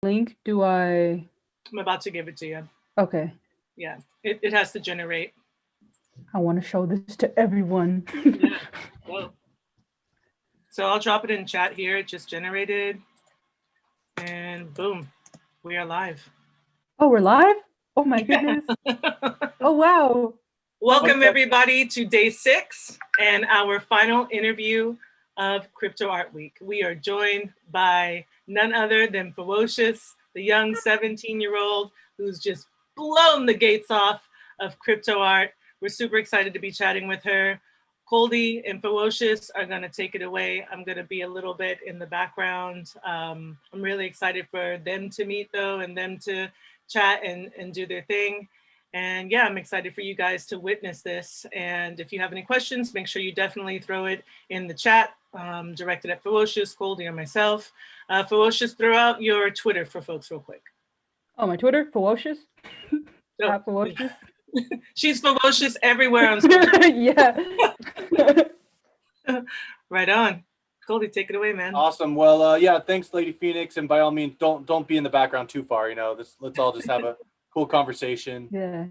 link do I? I'm about to give it to you. Okay. Yeah, it has to generate. I want to show this to everyone. Yeah. Well, so I'll drop it in chat here. It just generated, and boom, we are live. Oh, we're live? Oh my goodness. Oh wow. Welcome everybody to day 6 and our final interview of Crypto Art Week. We are joined by none other than FEWOCiOUS, the young 17-year-old who's just blown the gates off of crypto art. We're super excited to be chatting with her. Coldy and FEWOCiOUS are going to take it away. I'm going to be a little bit in the background. I'm really excited for them to meet though, and them to chat and do their thing. And yeah, I'm excited for you guys to witness this. And if you have any questions, make sure you definitely throw it in the chat, directed at FEWOCiOUS, Coldy, or myself. FEWOCiOUS, throw out your Twitter for folks real quick. Oh, my Twitter, FEWOCiOUS. At FEWOCiOUS. She's FEWOCiOUS everywhere on social. Yeah. Right on. Coldy, take it away, man. Awesome. Well, yeah, thanks, Lady Phoenix. And by all means, don't be in the background too far. Let's all just have a cool conversation. Yeah.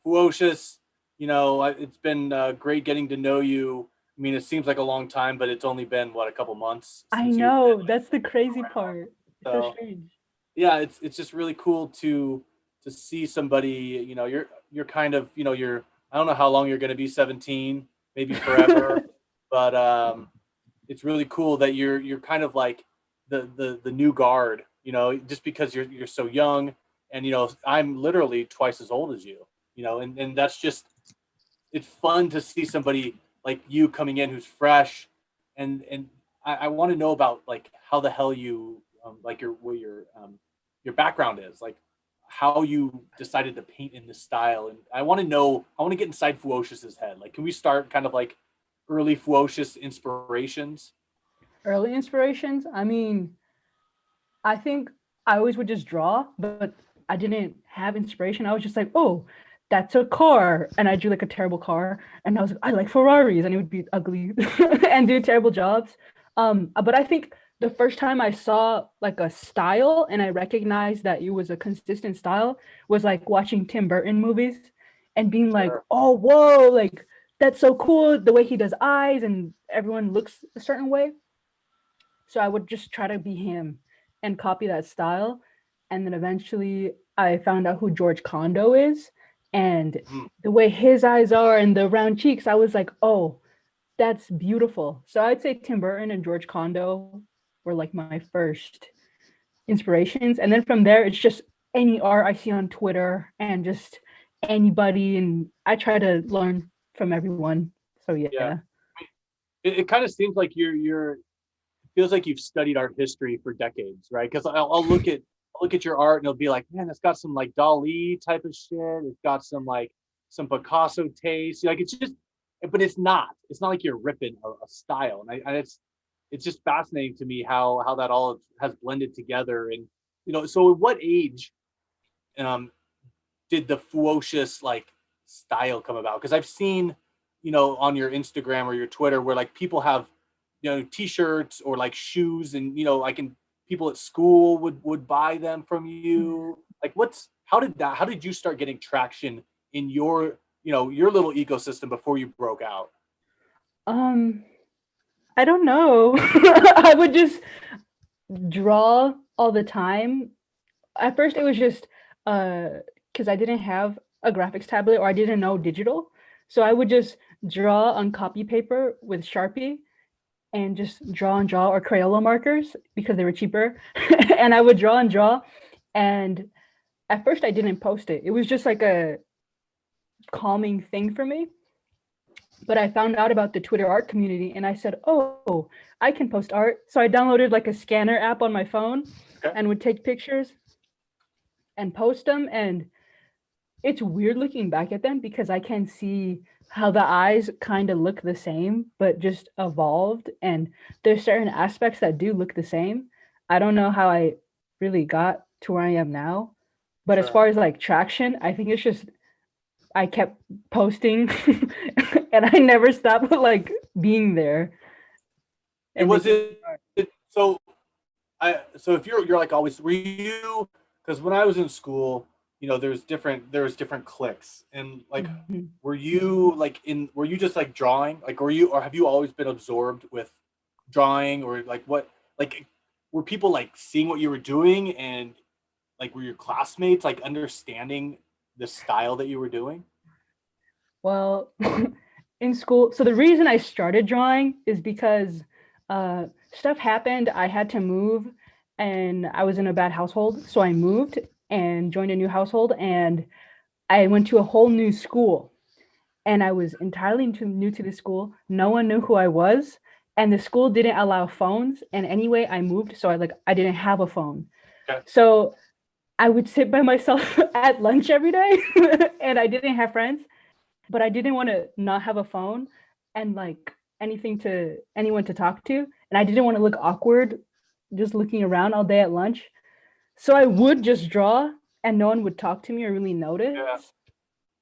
FEWOCiOUS, it's been great getting to know you. I mean, it seems like a long time, but it's only been a couple months. I know, that's the crazy part. So strange. Yeah, it's just really cool to see somebody. You're kind of, I don't know how long you're going to be 17, maybe forever, but it's really cool that you're kind of like the new guard. Just because you're so young. And, I'm literally twice as old as you, and that's just, it's fun to see somebody like you coming in who's fresh. And I want to know about like how the hell you, like your background is, like how you decided to paint in this style. And I want to get inside FEWOCiOUS's head. Like, can we start kind of like early FEWOCiOUS inspirations? Early inspirations? I mean, I think I always would just draw, but I didn't have inspiration. I was just like, oh, that's a car. And I drew like a terrible car. And I was like, I like Ferraris. And it would be ugly and do terrible jobs. But I think the first time I saw like a style and I recognized that it was a consistent style was like watching Tim Burton movies and being like, oh, whoa, like that's so cool. The way he does eyes and everyone looks a certain way. So I would just try to be him and copy that style. And then eventually I found out who George Condo is, and the way his eyes are and the round cheeks, I was like, oh, that's beautiful. So I'd say Tim Burton and George Condo were like my first inspirations. And then from there, it's just any art I see on Twitter and just anybody. And I try to learn from everyone. So yeah. It kind of seems like it feels like you've studied art history for decades, right? Because I'll look at your art and it'll be like, man, it's got some like Dali type of shit. It's got some Picasso taste. Like it's just, but it's not like you're ripping a style. And it's just fascinating to me how that all has blended together. And, so at what age did the FEWOCiOUS like style come about? Because I've seen, on your Instagram or your Twitter where like people have, t-shirts or like shoes and, people at school would buy them from you. Like how did you start getting traction in your little ecosystem before you broke out? I don't know. I would just draw all the time. At first it was just because I didn't have a graphics tablet or I didn't know digital. So I would just draw on copy paper with Sharpie and just draw or Crayola markers because they were cheaper. And I would draw. And at first I didn't post it. It was just like a calming thing for me. But I found out about the Twitter art community and I said, oh, I can post art. So I downloaded like a scanner app on my phone and would take pictures and post them. And it's weird looking back at them because I can see how the eyes kind of look the same, but just evolved. And there's certain aspects that do look the same. I don't know how I really got to where I am now, but as far as like traction, I think it's just, I kept posting and I never stopped like being there. And so so if you're like always, were you, because when I was in school, you know, there's different cliques, and like, Mhm. were you just like drawing, like, or have you always been absorbed with drawing, or like what, like, were people like seeing what you were doing, and like were your classmates like understanding the style that you were doing? Well, in school, so the reason I started drawing is because uh, stuff happened. I had to move, and I was in a bad household, so I moved and joined a new household, and I went to a whole new school, and I was entirely new to the school. No one knew who I was, and the school didn't allow phones. And anyway, I moved, so I didn't have a phone. Okay. So I would sit by myself at lunch every day, and I didn't have friends, but I didn't want to not have a phone and like anyone to talk to, and I didn't want to look awkward just looking around all day at lunch. So I would just draw, and no one would talk to me or really notice. Yeah.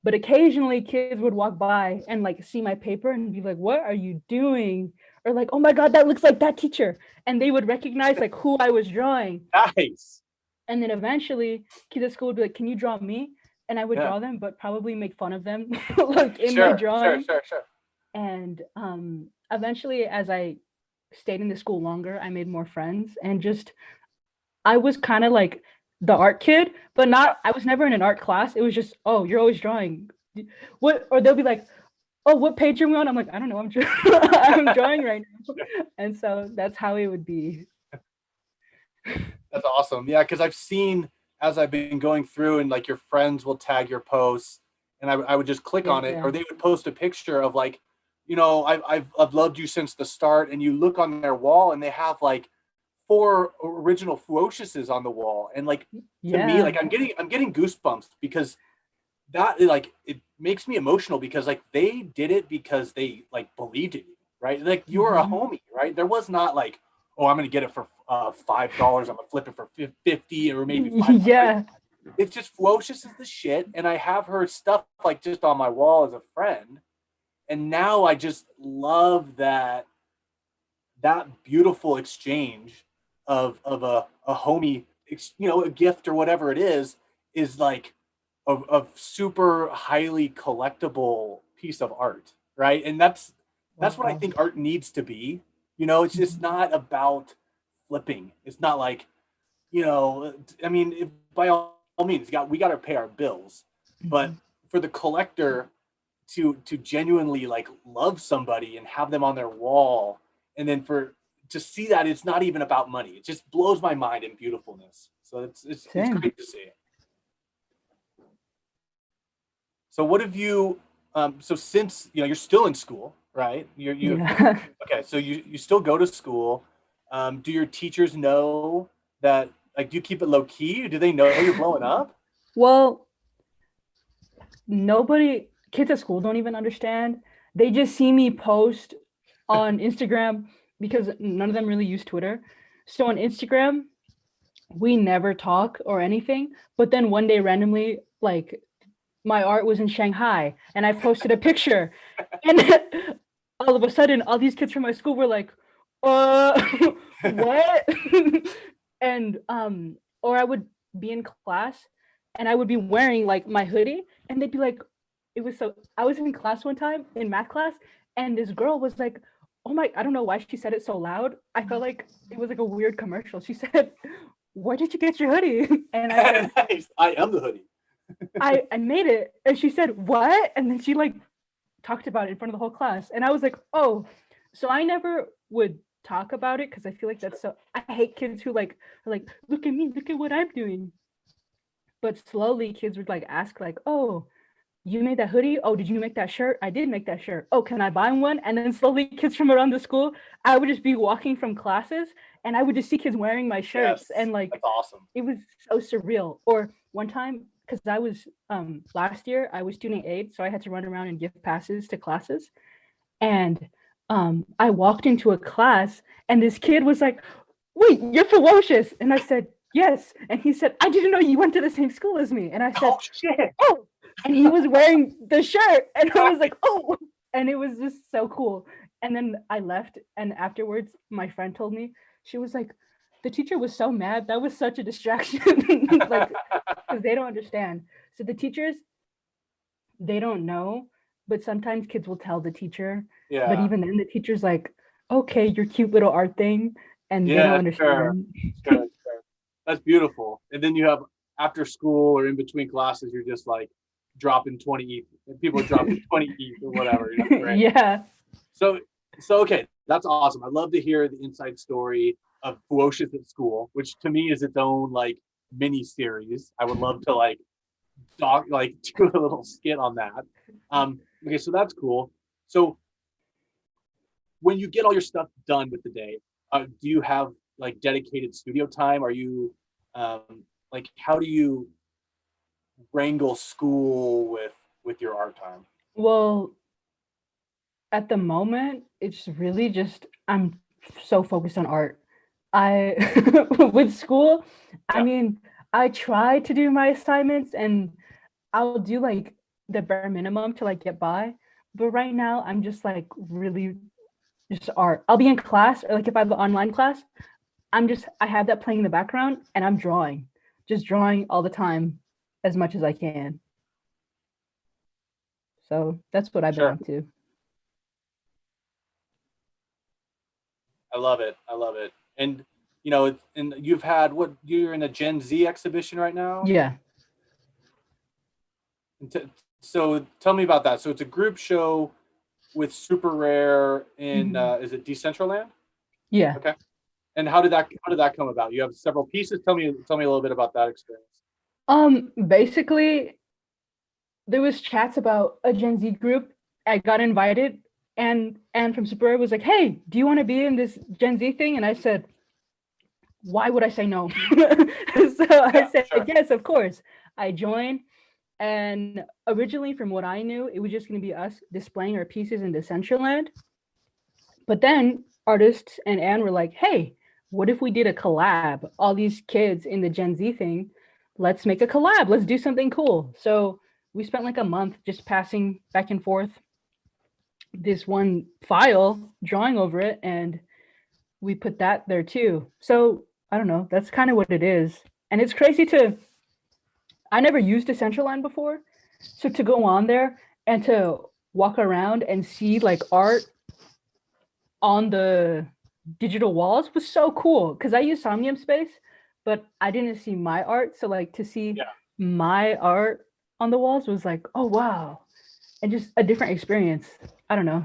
But occasionally kids would walk by and like see my paper and be like, "What are you doing?" Or like, "Oh my god, that looks like that teacher." And they would recognize like who I was drawing. Nice. And then eventually kids at school would be like, "Can you draw me?" And I would Yeah. draw them, but probably make fun of them like in my Sure, drawing. sure. And eventually, as I stayed in the school longer, I made more friends, and just I was kind of like the art kid, but not. I was never in an art class. It was just, oh, you're always drawing. What? Or they'll be like, oh, what page are we on? I'm like, I don't know. I'm drawing right now, and so that's how it would be. That's awesome. Yeah, because I've seen, as I've been going through, and like your friends will tag your posts, and I would just click on it, Yeah. or they would post a picture of like, you know, I've loved you since the start, and you look on their wall, and they have like 4 original FEWOCiOUSes on the wall, and like, to me, Yeah. like I'm getting goosebumps, because that, like, it makes me emotional, because like they did it because they like believed in you, right? Like, you're a Mhm. homie, right? There was not like, oh, I'm gonna get it for $5, I'm gonna flip it for 50, or maybe 500. Yeah. It's just FEWOCiOUS is the shit, and I have her stuff like just on my wall as a friend, and now I just love that beautiful exchange of a homie, you know, a gift or whatever it is like a super highly collectible piece of art, right? And that's what I Wow. think art needs to be. You know, it's just not about flipping. It's not like, you know, I mean, by all means, we got to pay our bills, but Mhm. for the collector to genuinely like love somebody and have them on their wall, and then for to see that it's not even about money, it just blows my mind in beautifulness. So it's Same. great to see. So what have you, so since, you know, you're still in school, right? You Yeah. okay, so you still go to school. Do your teachers know that, like, do you keep it low key? Do they know you're blowing up? Well, nobody, kids at school don't even understand. They just see me post on Instagram because none of them really use Twitter. So on Instagram, we never talk or anything. But then one day randomly, like my art was in Shanghai and I posted a picture. And all of a sudden, all these kids from my school were like, what? And or I would be in class and I would be wearing like my hoodie, and they'd be like, it was so I was in class one time in math class, and this girl was like, oh my, I don't know why she said it so loud. I felt like it was like a weird commercial. She said, where did you get your hoodie? And I said, Nice. I am the hoodie. I made it. And she said, what? And then she like talked about it in front of the whole class. And I was like, oh, so I never would talk about it because I feel like that's so, I hate kids who like are like, look at me, look at what I'm doing. But slowly kids would like ask, like, oh, you made that hoodie? Oh, did you make that shirt? I did make that shirt. Oh, can I buy one? And then slowly kids from around the school, I would just be walking from classes and I would just see kids wearing my Yes, shirts, and like that's awesome. it was so surreal. Or one time, because I was last year I was student aid, so I had to run around and give passes to classes. And I walked into a class and this kid was like, wait, you're ferocious. And I said, yes. And he said, I didn't know you went to the same school as me. And I said, Oh shit. oh. And he was wearing the shirt. And I was like, oh. And it was just so cool. And then I left. And afterwards, my friend told me, she was like, the teacher was so mad. That was such a distraction. Like, because they don't understand. So the teachers, they don't know, but sometimes kids will tell the teacher. But Yeah. even then, the teacher's like, okay, your cute little art thing. And they don't Yeah, sure. understand. Sure. That's beautiful. And then you have after school or in between classes, you're just like dropping 20 ETH. And people are dropping 20 ETH or whatever. You know, right? Yeah. So okay, that's awesome. I love to hear the inside story of FEWOCiOUS at school, which to me is its own like mini series. I would love to like do a little skit on that. Okay, so that's cool. So when you get all your stuff done with the day, do you have like dedicated studio time? Are you like how do you wrangle school with your art time? Well, at the moment, it's really just I'm so focused on art. I with school, I Yeah. mean, I try to do my assignments and I'll do like the bare minimum to like get by. But right now, I'm just like really just art. I'll be in class, or like if I have an online class, I have that playing in the background and I'm drawing, just drawing all the time as much as I can. So that's what I've been Sure. up to. I love it. I love it. And you know, and you've had what you're in a Gen Z exhibition right now? Yeah. So tell me about that. So it's a group show with Super Rare in is it Decentraland? Yeah. Okay. And how did that come about? You have several pieces. Tell me a little bit about that experience. Basically, there was chats about a Gen Z group. I got invited, and Anne from Super was like, "Hey, do you want to be in this Gen Z thing?" And I said, "Why would I say no?" So I said, Sure. "Yes, of course." I joined, and originally, from what I knew, it was just going to be us displaying our pieces in Decentraland. But then artists and Anne were like, "Hey, what if we did a collab? All these kids in the Gen Z thing, let's make a collab. Let's do something cool." So we spent like a month just passing back and forth this one file, drawing over it, and we put that there too. So I don't know. That's kind of what it is. And it's crazy to, I never used Decentraland before. So to go on there and to walk around and see like art on the digital walls was so cool because I use Somnium Space, but I didn't see my art. So like to see my art on the walls was like, oh wow, and just a different experience. I don't know.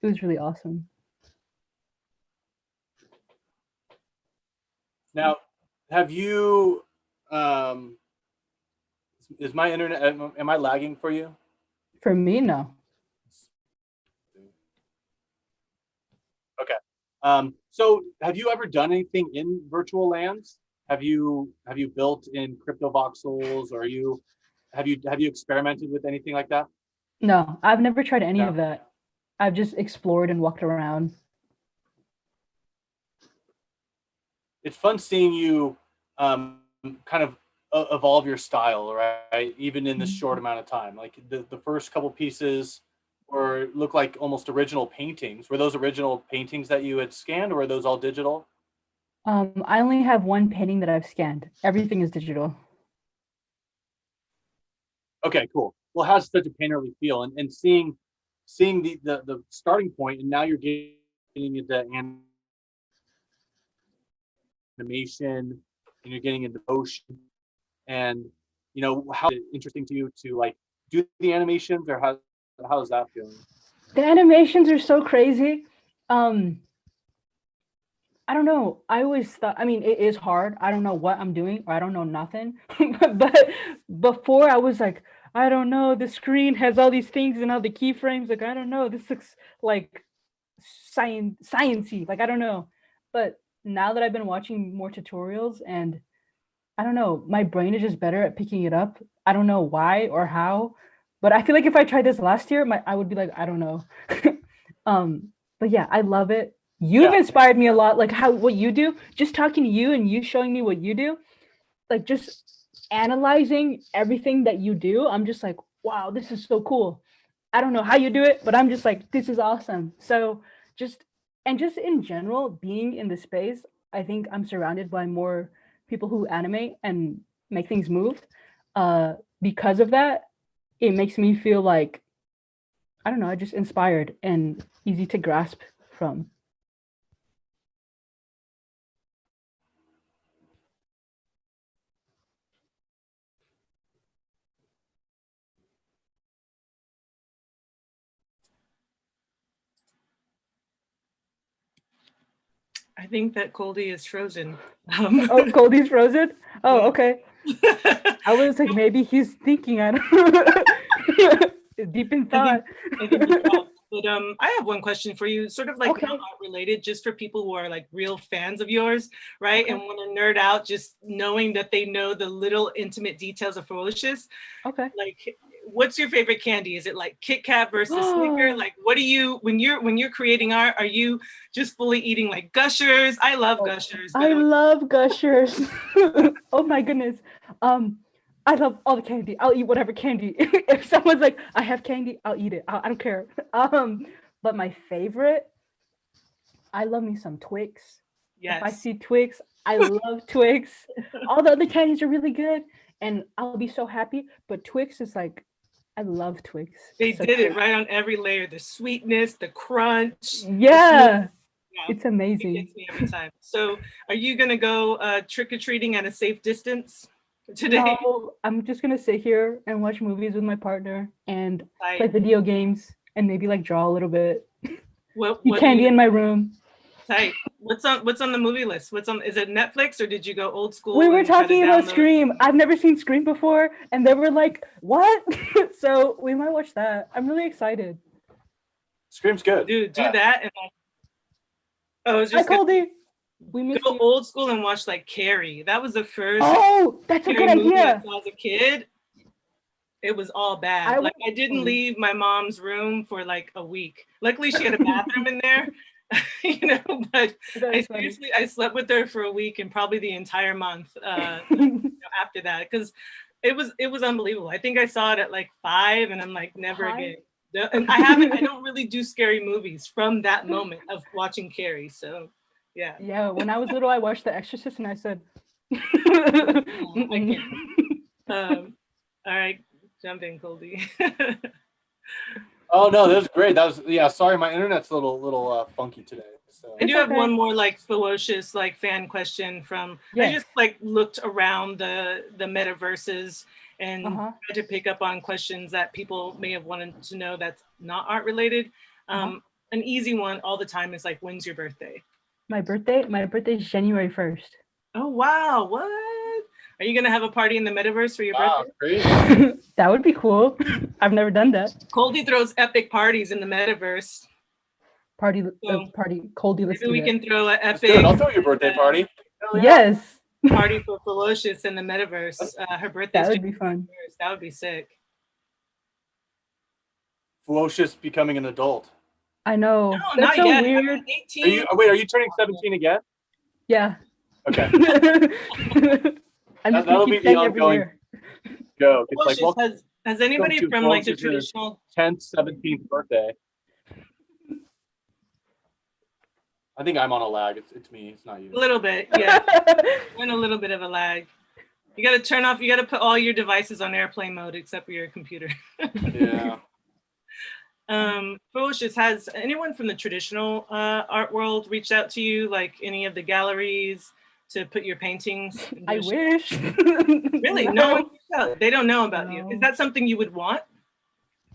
It was really awesome. Now, have you is my internet am I lagging for you? For me, no. Okay. So have you ever done anything in virtual lands? Have you built in crypto voxels or have you experimented with anything like that? No, I've never tried any No. of that. I've just explored and walked around. It's fun seeing you kind of evolve your style, right? Even in this short amount of time. Like the first couple pieces or look like almost original paintings. Were those original paintings that you had scanned or were those all digital? I only have one painting that I've scanned. Everything is digital. Okay, cool. Well, it has such a painterly feel and seeing the starting point and now you're getting into animation and you're getting into motion and you know how interesting to you to like do the animations or how is that feeling? The animations are so crazy. Um, I don't know. I always thought, I mean, it is hard. I don't know what I'm doing, or I don't know nothing. But before I was like, I don't know, the screen has all these things and all the keyframes. Like, I don't know, this looks like sciency. Like, I don't know. But now that I've been watching more tutorials and I don't know, my brain is just better at picking it up. I don't know why or how, but I feel like if I tried this last year, I would be like, I don't know. But yeah, I love it. You've Yeah. inspired me a lot, like how what you do. Just talking to you and you showing me what you do, like just analyzing everything that you do. I'm just like, wow, this is so cool. I don't know how you do it, but I'm just like, this is awesome. So just and just in general, being in the space, I think I'm surrounded by more people who animate and make things move. Because of that, it makes me feel like, I don't know, just inspired and easy to grasp from. I think that Goldie is frozen. Oh, Goldie's frozen? Oh, Yeah. okay. I was like, maybe he's thinking. I don't deep in thought. I think he dropped. But I have one question for you, sort of like Okay. not related, just for people who are like real fans of yours, right? Okay. And want to nerd out, just knowing that they know the little intimate details of FEWOCiOUS. Okay. Like, what's your favorite candy? Is it like Kit Kat versus Snicker? Like, what do you when you're creating art? Are you just fully eating like Gushers? I love Gushers. I love Gushers. Oh my goodness. I love all the candy. I'll eat whatever candy. If someone's like, I have candy, I'll eat it. I don't care. But my favorite, I love me some Twix. Yes. If I see Twix, I love Twix. All the other candies are really good, and I'll be so happy. But Twix is like, I love Twix. They did it right on every layer. The sweetness, the crunch. Yeah. It's amazing. It gets me every time. So are you going to go trick-or-treating at a safe distance today? No, I'm just going to sit here and watch movies with my partner and play video games and maybe like draw a little bit. What candy in my room. Tight. What's on the movie list? Is it Netflix or did you go old school? We were talking about Scream. I've never seen Scream before, and they were like, "What?" So we might watch that. I'm really excited. Scream's good. Dude, do that and I called it. We missed go old school and watch like Carrie. That was the first. Oh, that's a good idea. When I was a kid, it was all bad. I didn't leave my mom's room for like a week. Luckily, she had a bathroom in there. But I slept with her for a week and probably the entire month after that, because it was unbelievable. I think I saw it at like 5 and I'm like, never again. And I don't really do scary movies from that moment of watching Carrie. So yeah, when I was little I watched The Exorcist and I said I can't. All right, jump in, Goldie. Oh no, that was great. That was sorry, my internet's a little funky today. So I do have one more like FEWOCiOUS like fan question from. I just like looked around the metaverses and tried to pick up on questions that people may have wanted to know that's not art related. An easy one all the time is like, when's your birthday? My birthday is January 1st. Oh wow, what? Are you gonna have a party in the metaverse for your birthday? Great. That would be cool. I've never done that. Goldie throws epic parties in the metaverse. Party, Goldie. Maybe we can throw an epic. I'll throw your birthday party. Yes. Party for FEWOCiOUS in the metaverse. Her birthday. That would be fun. That would be sick. FEWOCiOUS becoming an adult. I know. No, that's not so yet. weird. 18. Are you turning 17 again? Yeah. Okay. That'll be the ongoing joke. It's like, has anybody from like the traditional 10th, 17th birthday? I think I'm on a lag. It's me. It's not you. A little bit, yeah. We're in a little bit of a lag. You got to turn off. You got to put all your devices on airplane mode except for your computer. Yeah. FEWOCiOUS, has anyone from the traditional art world reached out to you, like any of the galleries, to put your paintings? I wish. Really? No, they don't know about you. Is that something you would want?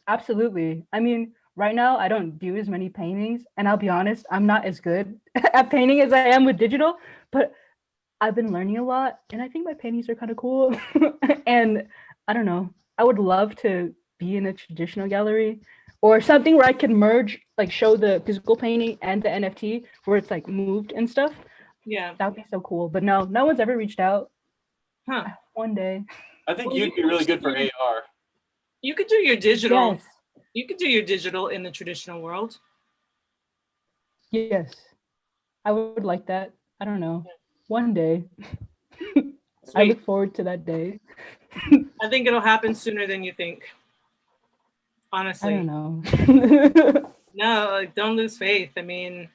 Absolutely. I mean, right now I don't do as many paintings, and I'll be honest, I'm not as good at painting as I am with digital, but I've been learning a lot, and I think my paintings are kind of cool. And I don't know, I would love to be in a traditional gallery or something where I can merge, like show the physical painting and the NFT where it's like moved and stuff. Yeah, that would be so cool. But no one's ever reached out. One day. I think you'd be really good for AR. You could do your digital. Yes. You could do your digital in the traditional world. Yes, I would like that. I don't know. One day. I look forward to that day. I think it'll happen sooner than you think. Honestly. I don't know. No, like, don't lose faith. I mean,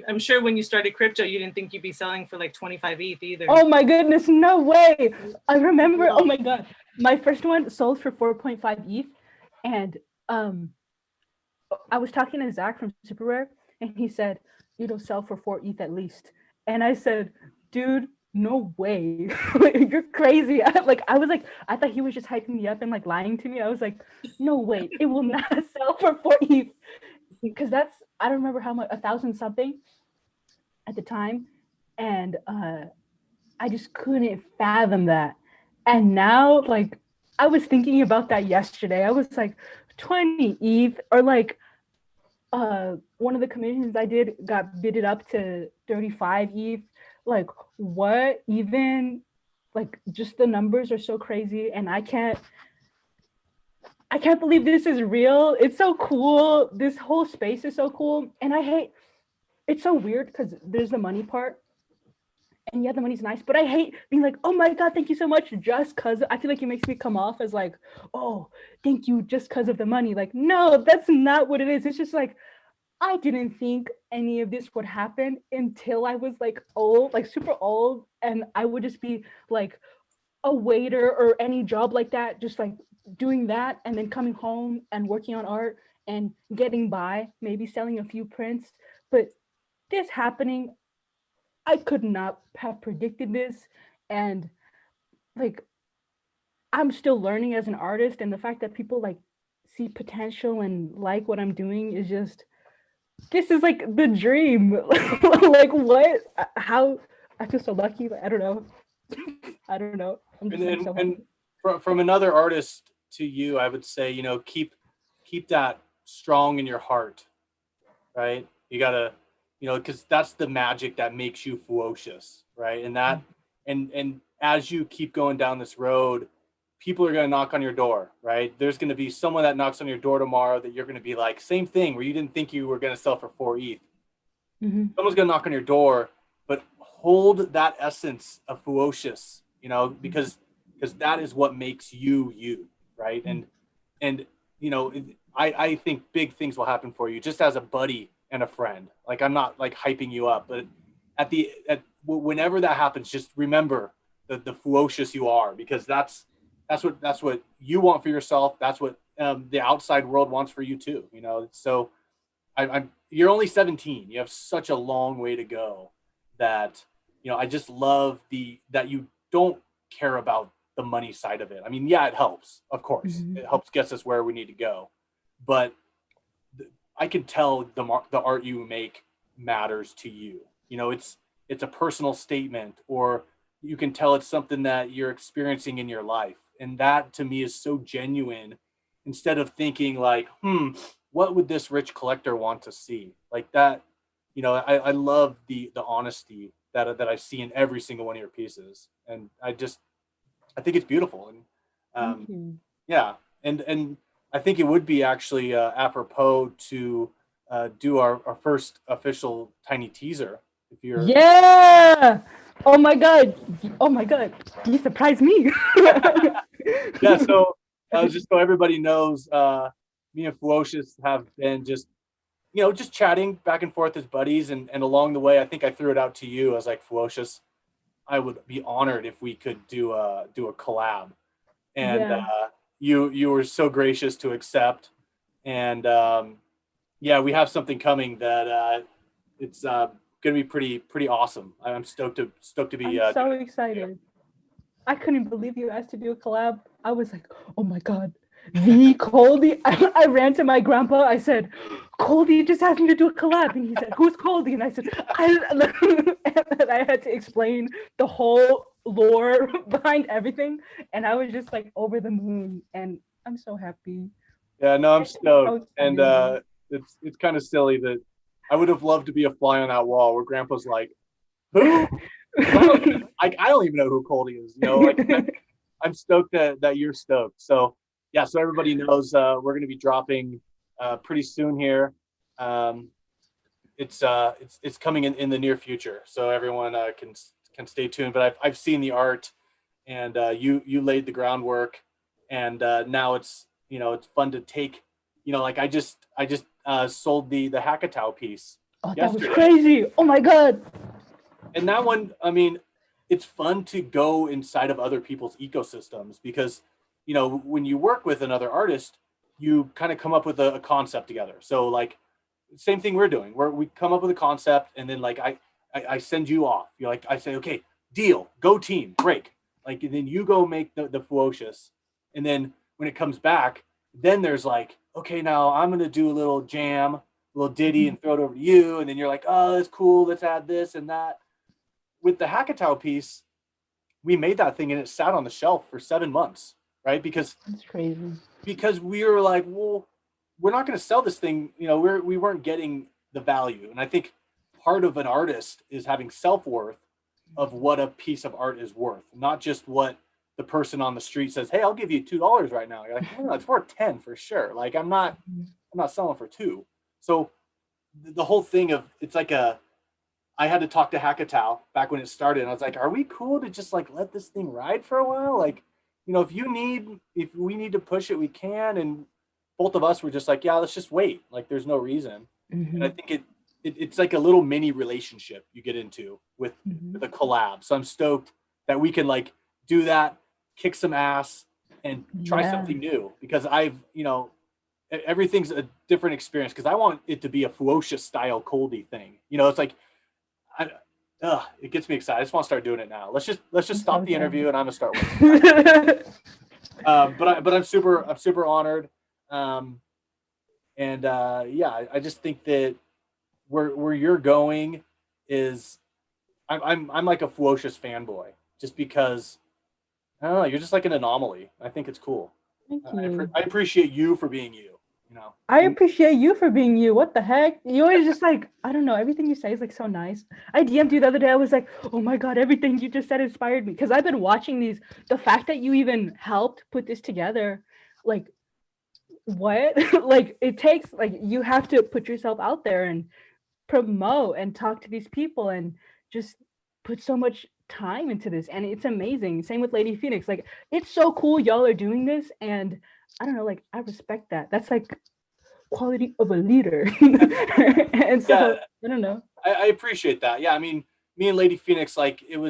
I'm sure when you started crypto, you didn't think you'd be selling for like 25 ETH either. Oh my goodness, no way. I remember, oh my God, my first one sold for 4.5 ETH. And I was talking to Zach from Super Rare, and he said, it'll sell for 4 ETH at least. And I said, dude, no way. You're crazy. I thought he was just hyping me up and like lying to me. I was like, no way, it will not sell for 4 ETH. Because that's, I don't remember how much, 1,000 something at the time. And I just couldn't fathom that. And now, like, I was thinking about that yesterday. I was like, 20 ETH, or like, one of the commissions I did got bidded up to 35 ETH. Like, what even? Like, just the numbers are so crazy, and I can't believe this is real. It's so cool. This whole space is so cool, and I hate. It's so weird because there's the money part, and yeah, the money's nice, but I hate being like, oh my God, thank you so much, just because I feel like it makes me come off as like, oh, thank you just because of the money. Like, no, that's not what it is. It's just like, I didn't think any of this would happen until I was like old, like super old, and I would just be like a waiter or any job like that, just like doing that, and then coming home and working on art and getting by, maybe selling a few prints. But this happening, I could not have predicted this. And like, I'm still learning as an artist, and the fact that people like see potential and like what I'm doing is just, this is like the dream. Like, what? How? I feel so lucky. I don't know. I don't know. I'm just like, so and from another artist to you, I would say, keep that strong in your heart, right? You gotta, because that's the magic that makes you FEWOCiOUS, right? And that, and as you keep going down this road, people are going to knock on your door, right? There's going to be someone that knocks on your door tomorrow that you're going to be like, same thing, where you didn't think you were going to sell for 4 ETH. Mm-hmm. Someone's going to knock on your door, but hold that essence of FEWOCiOUS, because that is what makes you, right? And I think big things will happen for you, just as a buddy and a friend. Like, I'm not like hyping you up, but whenever that happens, just remember the FEWOCiOUS you are, because that's what you want for yourself. That's what the outside world wants for you too. So you're only 17. You have such a long way to go. That I just love that you don't care about the money side of it. I mean, yeah, it helps, of course. Mm-hmm. It helps get us where we need to go, but I can tell the art you make matters to you. It's a personal statement, or you can tell it's something that you're experiencing in your life. And that to me is so genuine, instead of thinking like, what would this rich collector want to see? Like that, I love the honesty that I see in every single one of your pieces. And I think it's beautiful. And yeah. And I think it would be actually apropos to do our first official tiny teaser. If you're Oh my god, you surprised me. Yeah, so just so everybody knows, me and FEWOCiOUS have been just chatting back and forth as buddies, and along the way, I think I threw it out to you. I was like, FEWOCiOUS, I would be honored if we could do a collab, and you were so gracious to accept, and we have something coming that it's gonna be pretty awesome. I'm stoked to be. I'm so excited. I couldn't believe you asked to do a collab. I was like, oh my god, the Coldy. I ran to my grandpa. I said, Coldy just asked me to do a collab, and he said, who's Coldy? And I said, and I had to explain the whole lore behind everything, and I was just like over the moon, and I'm so happy. Yeah, no, I'm stoked, and it's kind of silly that I would have loved to be a fly on that wall where Grandpa's like, who? I don't even know who Coldy is. I'm stoked that you're stoked. So yeah, so everybody knows we're going to be dropping pretty soon here. It's coming in the near future, so everyone can stay tuned. But I've seen the art, and you laid the groundwork, and now it's it's fun to take. Like I just sold the Hackatow piece. Oh, that was yesterday. crazy. Oh my God. And that one, I mean, it's fun to go inside of other people's ecosystems because, when you work with another artist, you kind of come up with a concept together. So like, same thing we're doing, where we come up with a concept and then like I send you off. You're like, I say, okay, deal, go team, break. Like, and then you go make the FEWOCiOUS. And then when it comes back, then there's like, okay, now I'm going to do a little jam, a little ditty and throw it over to you. And then you're like, oh, that's cool. Let's add this and that. With the Hackatow piece, we made that thing and it sat on the shelf for 7 months, right? Because That's crazy. we were like, well, we're not going to sell this thing. We weren't getting the value. And I think part of an artist is having self-worth of what a piece of art is worth, not just what the person on the street says, hey, I'll give you $2 right now. You're like, no, it's worth 10 for sure. Like I'm not selling for 2. So the whole thing of, it's like I had to talk to Hackatow back when it started. And I was like, are we cool to just like let this thing ride for a while? Like, if we need to push it, we can. And both of us were just like, yeah, let's just wait. Like there's no reason. And I think it's like a little mini relationship you get into with a collab. So I'm stoked that we can like do that, kick some ass and try something new, because everything's a different experience, because I want it to be a FEWOCiOUS style Coldie thing. It's like, it gets me excited. I just want to start doing it now. Let's just stop the interview and I'm gonna start working. But I'm super honored. I just think that where you're going is, I'm like a FEWOCiOUS fanboy, just because I don't know, you're just like an anomaly. I think it's cool. Thank you. I appreciate you for being you. I appreciate you for being you. What the heck? You always just like, I don't know, everything you say is like so nice. I DM'd you the other day. I was like, oh my God, everything you just said inspired me. Because I've been watching these. The fact that you even helped put this together, like, what? Like, it takes, like, you have to put yourself out there and promote and talk to these people and just put so much time into this. And it's amazing. Same with Lady Phoenix. Like, it's so cool y'all are doing this. And I don't know, like, I respect that. That's like quality of a leader. And so I don't know. I appreciate that. Yeah, I mean, me and Lady Phoenix, like, we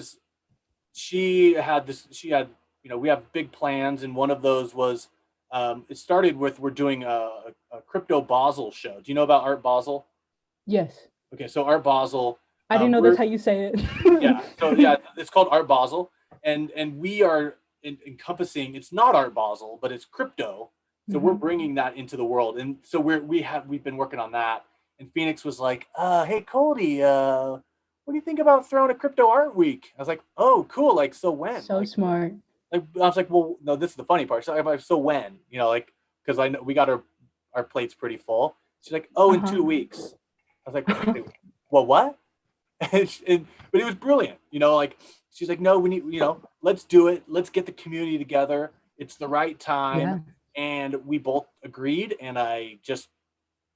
have big plans, and one of those was it started with, we're doing a Crypto Basel show. Do you know about Art Basel? Yes. Okay, so Art Basel, I didn't know that's how you say it. It's called Art Basel, and we are encompassing, it's not Art Basel, but it's crypto. So we're bringing that into the world. And so we've been working on that. And Phoenix was like, hey, Coldie, what do you think about throwing a crypto art week? I was like, oh, cool. Like, so when? So like, smart. Like, I was like, well, no, this is the funny part. So when? Like, because I know we got our plates pretty full. She's like, oh, in 2 weeks. I was like, well, what? But it was brilliant. Like, she's like, no, we need, let's do it. Let's get the community together. It's the right time. Yeah. And we both agreed. And I just,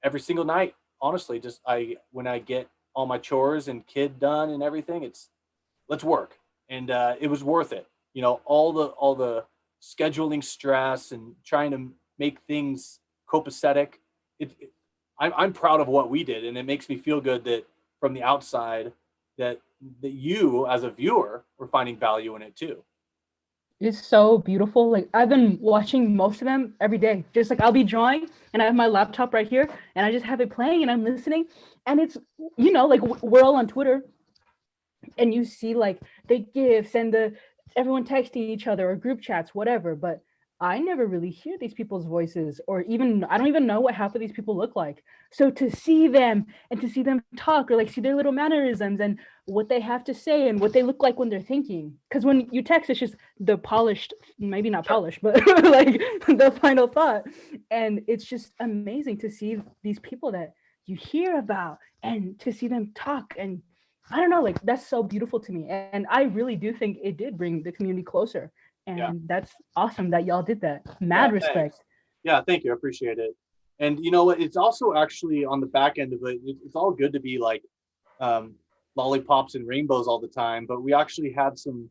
every single night, honestly, when I get all my chores and kid done and everything, let's work. And it was worth it. All the scheduling stress and trying to make things copacetic. I'm proud of what we did. And it makes me feel good that from the outside that you as a viewer were finding value in it too. It's so beautiful. Like, I've been watching most of them every day. Just like, I'll be drawing and I have my laptop right here and I just have it playing and I'm listening. And it's, like, we're all on Twitter and you see like the GIFs and everyone texting each other or group chats, whatever. But I never really hear these people's voices, or even, I don't even know what half of these people look like. So to see them and to see them talk, or like see their little mannerisms and what they have to say and what they look like when they're thinking. Because when you text, it's just the polished, maybe not polished, but like the final thought. And it's just amazing to see these people that you hear about and to see them talk. And I don't know, like, that's so beautiful to me. And I really do think it did bring the community closer. And that's awesome that y'all did that. Mad respect. Thanks. Yeah, thank you. I appreciate it. And you know what? It's also actually on the back end of it, it's all good to be like lollipops and rainbows all the time, but we actually had some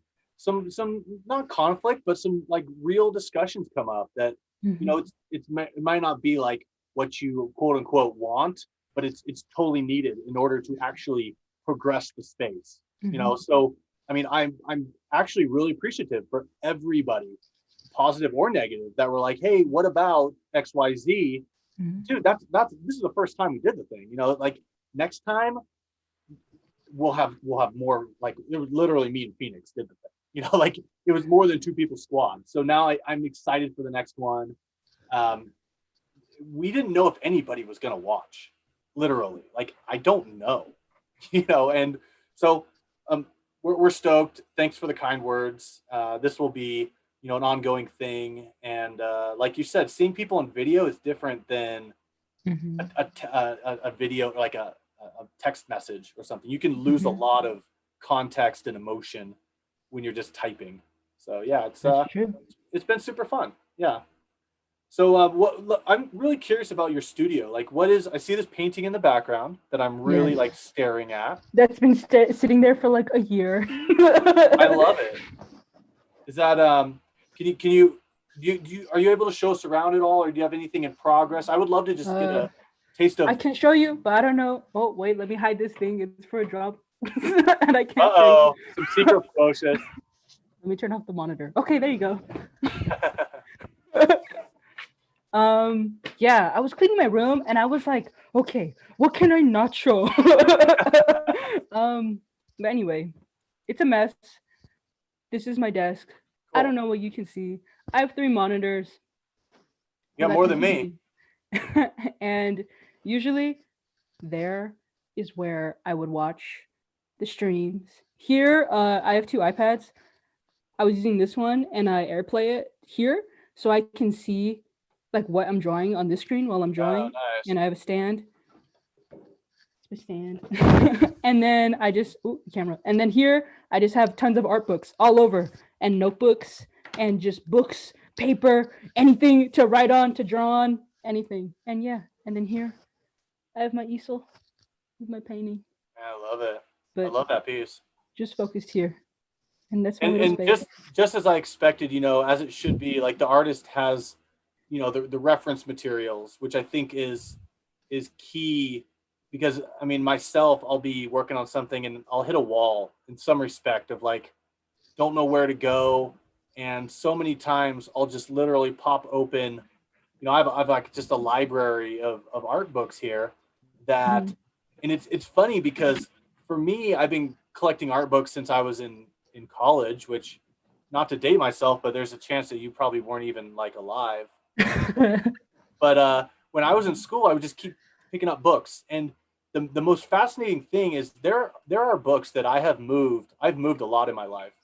not conflict, but some like real discussions come up that, it might not be like what you quote unquote want, but it's totally needed in order to actually progress the space. You know, so I mean, I'm actually really appreciative for everybody, positive or negative, that were like, hey, what about XYZ? Dude, that's this is the first time we did the thing. You know, like next time we'll have more. Like it was literally me and Phoenix did the thing. You know, like it was more than 2 people squad. So now I'm excited for the next one. We didn't know if anybody was gonna watch, literally. Like I don't know, you know, and so we're stoked. Thanks for the kind words. This will be, you know, an ongoing thing, and like you said, seeing people in video is different than a video, like a text message or something. You can lose a lot of context and emotion when you're just typing. So yeah, it's been super fun. Yeah. So look, I'm really curious about your studio. Like, what is? I see this painting in the background that I'm really like staring at. That's been sitting there for like a year. I love it. Is that Can you are you able to show us around at all, or do you have anything in progress? I would love to just get a taste of. I can show you, but I don't know. Oh wait, let me hide this thing. It's for a job, and I can't. Uh-oh, some secret bullshit. Let me turn off the monitor. Okay, there you go. Yeah, I was cleaning my room and I was like, okay, what can I not show? But anyway, it's a mess. This is my desk. Cool. I don't know what you can see. I have 3 monitors. You got more than me. And usually there is where I would watch the streams. Here, I have 2 iPads. I was using this one and I AirPlay it here so I can see like what I'm drawing on this screen while I'm drawing. Oh, nice. And I have a stand. It's my stand. And then I just camera. And then here I just have tons of art books all over, and notebooks and just books, paper, anything to write on, to draw on, anything. And yeah, and then here I have my easel with my painting. I love it. But I love that piece. Just focused here. And that's and just as I expected, you know, as it should be, like the artist has, you know, the reference materials, which I think is key, because I mean, myself, I'll be working on something and I'll hit a wall in some respect of like, don't know where to go. And so many times I'll just literally pop open, you know, I've like just a library of art books here that, and it's funny because for me, I've been collecting art books since I was in college, which, not to date myself, but there's a chance that you probably weren't even like alive. But when I was in school, I would just keep picking up books. And the most fascinating thing is there are books that I've moved a lot in my life.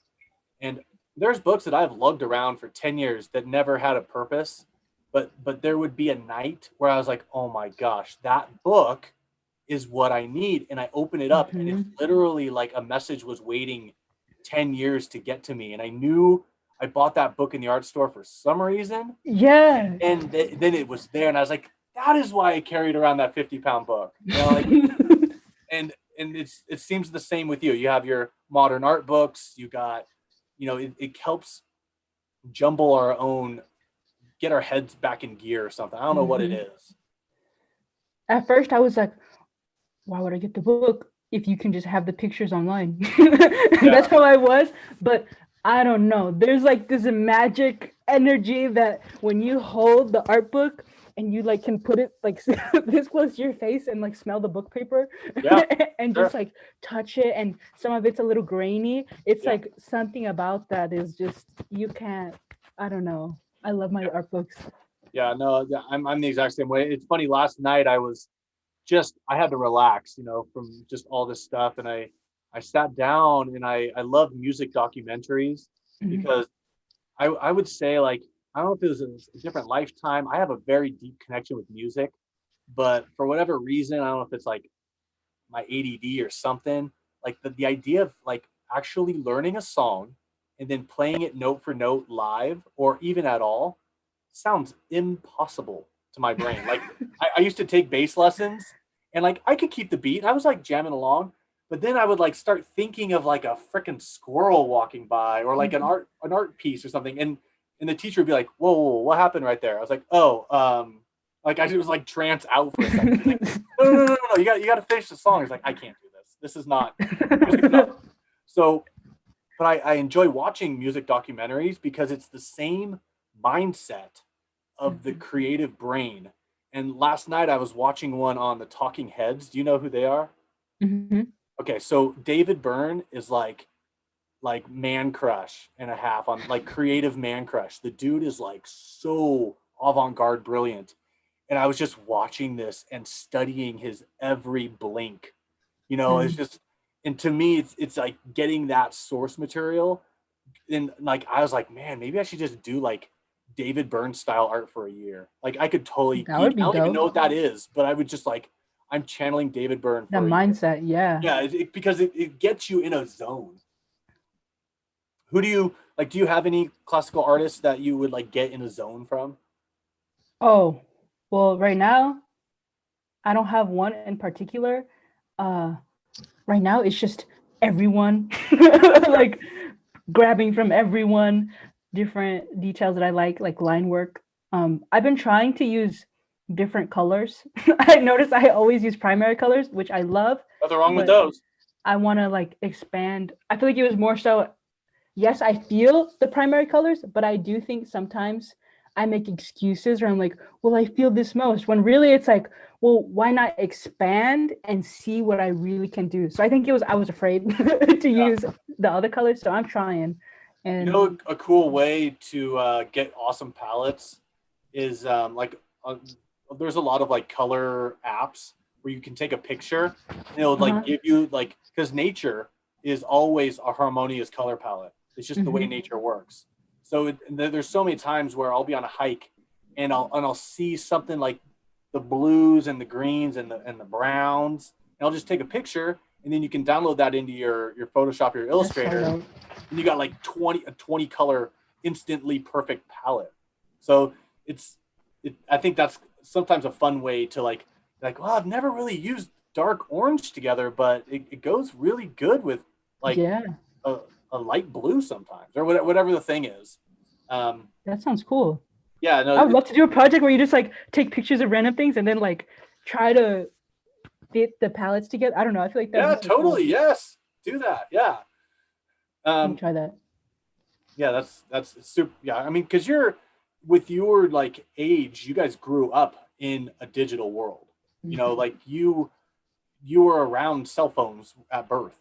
And there's books that I've lugged around for 10 years that never had a purpose. But there would be a night where I was like, oh my gosh, that book is what I need. And I open it up and it's literally like a message was waiting 10 years to get to me. And I knew I bought that book in the art store for some reason. Yeah. And then it was there. And I was like, that is why I carried around that 50-pound book. You know, like, and it seems the same with you. You have your modern art books. You got, you know, it helps jumble our own, get our heads back in gear or something. I don't know what it is. At first I was like, why would I get the book if you can just have the pictures online? That's how I was. But I don't know. There's like this magic energy that when you hold the art book and you like can put it like this close to your face and like smell the book paper and just like touch it, and some of it's a little grainy. It's like something about that is just, you can't, I don't know. I love my art books. Yeah, no, I'm the exact same way. It's funny, last night I had to relax, you know, from just all this stuff. And I sat down and I love music documentaries because I would say, like, I don't know if it was a different lifetime. I have a very deep connection with music, but for whatever reason, I don't know if it's like my ADD or something, like the idea of like actually learning a song and then playing it note for note live or even at all sounds impossible to my brain. Like I used to take bass lessons and like I could keep the beat and I was like jamming along, but then I would like start thinking of like a freaking squirrel walking by or like an art piece or something. And the teacher would be like, whoa, what happened right there? I was like, Like I was like trance out for a second. Like, no. You got to finish the song. He's like, I can't do this. This is not. So, but I enjoy watching music documentaries because it's the same mindset of the creative brain. And last night I was watching one on the Talking Heads. Do you know who they are? Mm-hmm. Okay, so David Byrne is like man crush and a half on like creative man crush. The dude is like so avant-garde brilliant. And I was just watching this and studying his every blink. It's just, and to me it's like getting that source material. And like I was like, man, maybe I should just do like David Byrne style art for a year. Like I could totally That would be I don't even dope. know what that is, but I would just like, I'm channeling David Byrne for That a year. mindset, yeah. Yeah, because it gets you in a zone. Who do you like? Do you have any classical artists that you would like get in a zone from? Oh, well, right now, I don't have one in particular. Right now, it's just everyone, like grabbing from everyone, different details that I like line work. I've been trying to use different colors. I noticed I always use primary colors, which I love. Nothing wrong with but those. I want to like expand. I feel like it was more so, yes, I feel the primary colors, but I do think sometimes I make excuses or I'm like, well, I feel this most, when really it's like, well, why not expand and see what I really can do? So I think I was afraid to use the other colors. So I'm trying. And a cool way to get awesome palettes is there's a lot of like color apps where you can take a picture and it'll like give you like, because nature is always a harmonious color palette. It's just the way nature works. So there's so many times where I'll be on a hike and I'll see something like the blues and the greens and the browns, and I'll just take a picture, and then you can download that into your Photoshop or your Illustrator, and you got like 20 color instantly perfect palette. So I think that's sometimes a fun way to like, well, I've never really used dark orange together, but it goes really good with like a light blue sometimes, or whatever the thing is. That sounds cool. Yeah, no, I would love to do a project where you just like take pictures of random things and then like try to fit the palettes together. I don't know. I feel like that. Yeah, totally. Cool. Yes, do that. Yeah. Try that. Yeah, that's super. Yeah, I mean, because with your like age, you guys grew up in a digital world. Like you were around cell phones at birth.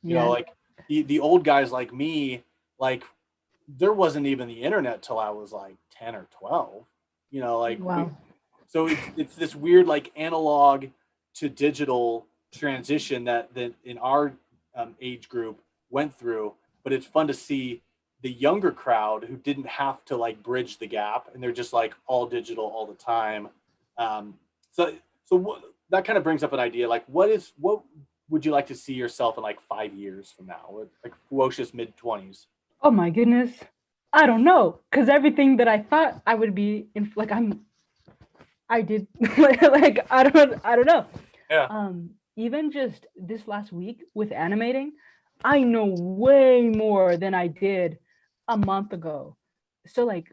You know, like the old guys like me, like there wasn't even the internet till I was like 10 or 12. Wow. So it's this weird like analog to digital transition that in our age group went through. But it's fun to see the younger crowd who didn't have to like bridge the gap, and they're just like all digital all the time. So that kind of brings up an idea. Like, what would you like to see yourself in like 5 years from now, like FEWOCiOUS mid-20s? Oh my goodness, I don't know, because everything that I thought I would be in, like I did like I don't know. Yeah. Even just this last week with animating, I know way more than I did a month ago. So like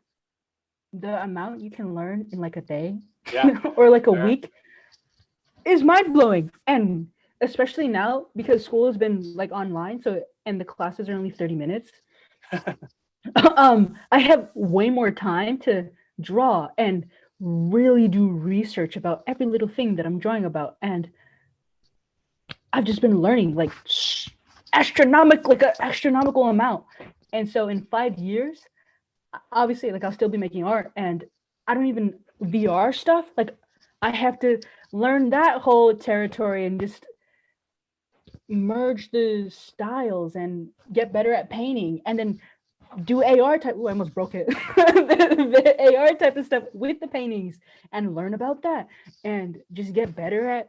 the amount you can learn in like a day or like a week is mind-blowing. And especially now because school has been like online, and the classes are only 30 minutes. I have way more time to draw and really do research about every little thing that I'm drawing about. And I've just been learning like astronomical amount. And so in 5 years, obviously, like I'll still be making art, and I don't even VR stuff. Like I have to learn that whole territory and just merge the styles and get better at painting, and then do AR type. Oh, I almost broke it. the AR type of stuff with the paintings, and learn about that, and just get better. I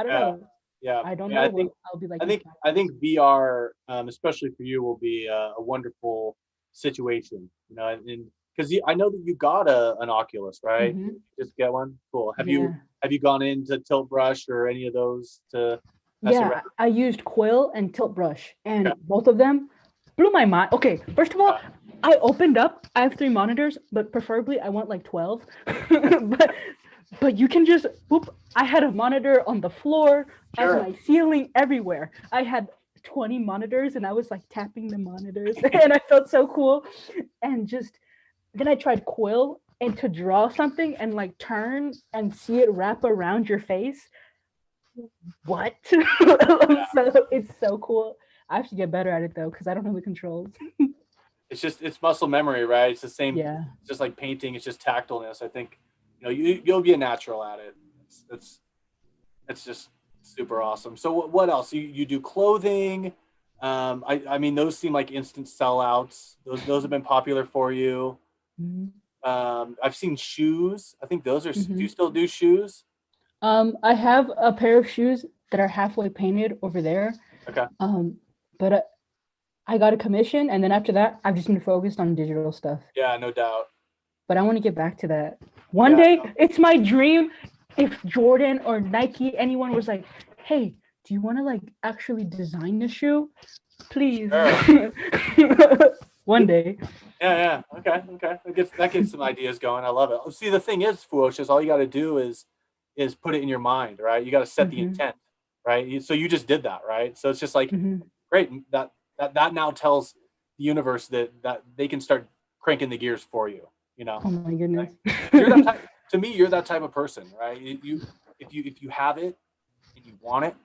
don't know. Yeah, I don't know. I'll be like. I think VR, especially for you, will be a wonderful situation. And because I know that you got an Oculus, right? Mm-hmm. Just get one. Cool. Have you gone into Tilt Brush or any of those to? I used Quill and Tilt Brush, and both of them blew my mind. Okay, first of all, I opened up. I have 3 monitors, but preferably I want like 12. but you can just whoop. I had a monitor on the floor, Sure. as my ceiling, everywhere. I had 20 monitors, and I was like tapping the monitors, and I felt so cool. And just then I tried Quill, and to draw something and like turn and see it wrap around your face. What? So it's so cool. I have to get better at it though, because I don't know the controls. It's muscle memory, right? It's the same. Yeah. It's just like painting. It's just tactileness. I think you'll be a natural at it. It's just super awesome. So what else? You do clothing. I mean, those seem like instant sellouts. Those have been popular for you. I've seen shoes. I think those are. Do you still do shoes? I have a pair of shoes that are halfway painted over there. Okay. But I got a commission, and then after that, I've just been focused on digital stuff. Yeah, no doubt. But I want to get back to that. One day, it's my dream. If Jordan or Nike, anyone was like, "Hey, do you want to like actually design the shoe? Please." Sure. One day. Yeah. Okay. That gets some ideas going. I love it. See, the thing is, FEWOCiOUS, all you got to do is put it in your mind, right? You got to set the intent, right? So you just did that, right? So it's just like, great. That now tells the universe that they can start cranking the gears for you. Oh my goodness. Right? To me, you're that type of person, right? If you have it and you want it,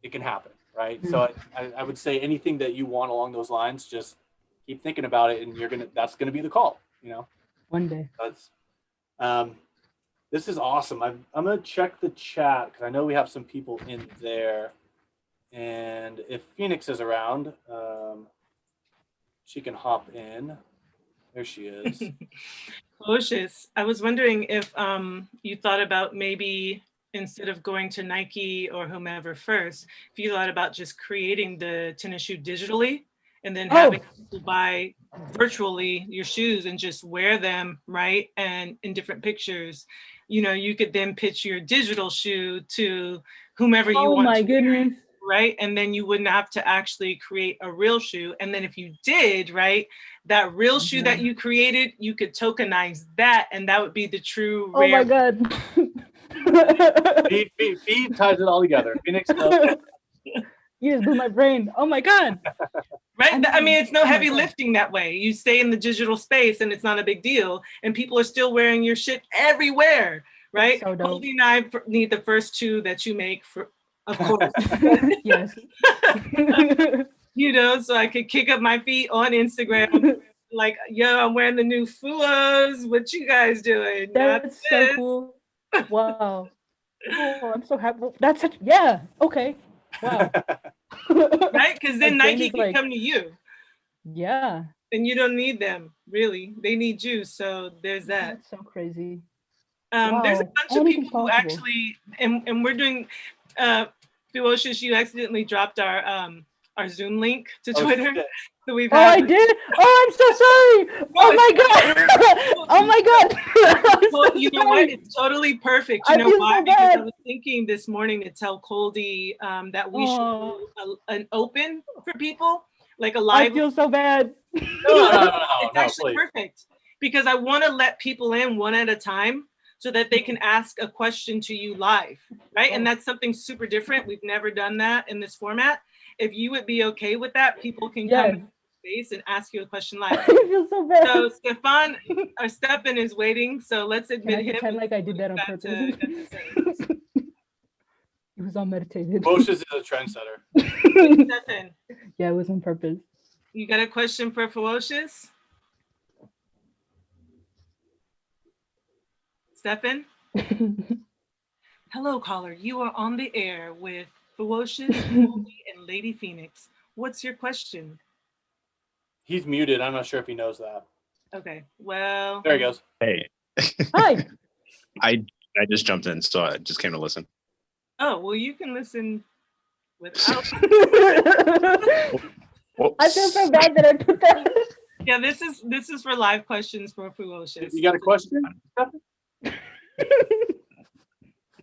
it can happen, right? So I would say anything that you want along those lines, just keep thinking about it, and that's gonna be the call, One day. This is awesome. I'm gonna check the chat because I know we have some people in there, and if Phoenix is around, she can hop in. There she is. FEWOCiOUS, I was wondering if you thought about maybe instead of going to Nike or whomever first, if you thought about just creating the tennis shoe digitally and then having people buy virtually your shoes and just wear them, right? And in different pictures, you could then pitch your digital shoe to whomever you want. Oh my goodness. Right? And then you wouldn't have to actually create a real shoe. And then if you did, right, that real shoe that you created, you could tokenize that, and that would be the true rare. Oh my God. Feed ties it all together. Phoenix. You just blew my brain. Oh my God. Right? I mean, it's no heavy lifting that way. You stay in the digital space and it's not a big deal. And people are still wearing your shit everywhere, right? So dope. Goldie and I need the first 2 that you make for. Of course. Yes. So I could kick up my feet on Instagram. Like, yo, I'm wearing the new FEWOCiOUS. What you guys doing? That's so cool. Wow. Oh, I'm so happy. That's such, okay. Wow. Right? Because then Nike can come to you. Yeah. And you don't need them, really. They need you. So there's that. That's so crazy. There's a bunch of people who actually, and we're doing, FEWOCiOUS, you accidentally dropped our Zoom link to Twitter. So we've had, I did? Oh, I'm so sorry. Oh my God. Oh my God. Well, you know what? It's totally perfect. You know why? Because I was thinking this morning to tell Coldie that we should do an open for people, like a live. I feel so bad. No, it's actually perfect because I want to let people in one at a time, so that they can ask a question to you live, right? And that's something super different. We've never done that in this format. If you would be okay with that, people can come to space and ask you a question live. I feel so bad. So Stefan is waiting, so let's admit him. Pretend like I did that on purpose. It was all meditated. FEWOCiOUS is a trendsetter. Stefan. Yeah, it was on purpose. You got a question for FEWOCiOUS? Stefan? Hello, caller. You are on the air with FEWOCiOUS, Goldie, and Lady Phoenix. What's your question? He's muted. I'm not sure if he knows that. Okay. Well. There he goes. Hey. Hi. I just jumped in, so I just came to listen. Oh, well, you can listen without. I feel so bad that I put that. Yeah, this is for live questions for FEWOCiOUS. You got a question?